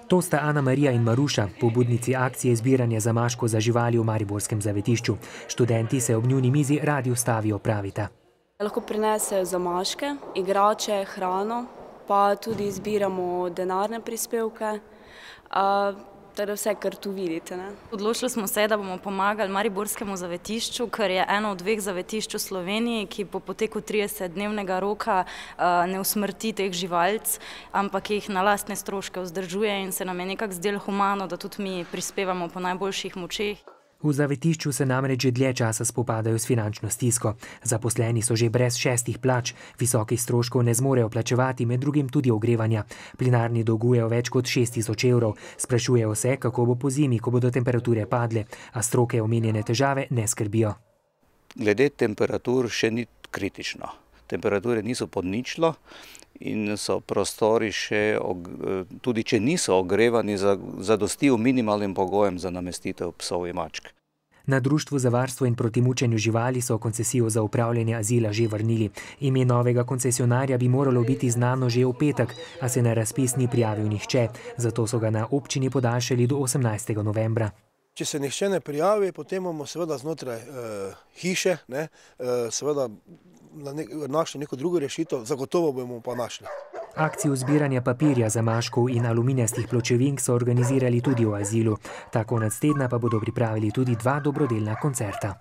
To sta Ana Marija in Maruša, pobudnici akcije zbiranja zamaškov za živali v mariborskem zavetišču. Študenti se ob njuni mizi radi ustavijo, pravita. Lahko prinesejo zamaške, igrače, hrano, pa tudi zbiramo denarne prispevke. Teda vse, kar tu vidite. Odločili smo se, da bomo pomagali mariborskemu zavetišču, ker je eno od 2 zavetišč v Sloveniji, ki po poteku 30-dnevnega roka ne usmrti teh živalic, ampak jih na lastne stroške vzdržuje in se nam je nekako zdelo humano, da tudi mi prispevamo po najboljših močeh. V zavetišču se namreč že dlje časa spopadajo s finančno stisko. Zaposleni so že brez 6 plač, visokih stroškov ne zmorejo plačevati, med drugim tudi ogrevanja. Plinarni dolgujejo več kot 6.000 evrov. Sprašujejo se, kako bo po zimi, ko bodo temperature padle, a stroke omenjene težave ne skrbijo. Glede temperatur še ni kritično. Temperature niso pod ničlo in so prostori še, tudi če niso ogrevani, zadostijo minimalnim pogojem za namestitev psov in mačk. Na Društvu za varstvo in proti mučenju živali so koncesijo za upravljanje azila že vrnili. Ime novega koncesionarja bi moralo biti znano že v petek, a se na razpis ni prijavil nihče, zato so ga na občini podaljšali do 18. novembra. Če se nihče ne prijavi, potem bomo seveda znotraj hiše, seveda našli neko drugo rešitev, zagotovo bomo pa našli. Akcijo zbiranja papirja, zamaškov in aluminijastih pločevink so organizirali tudi v azilu. Ta konec tedna pa bodo pripravili tudi 2 dobrodelna koncerta.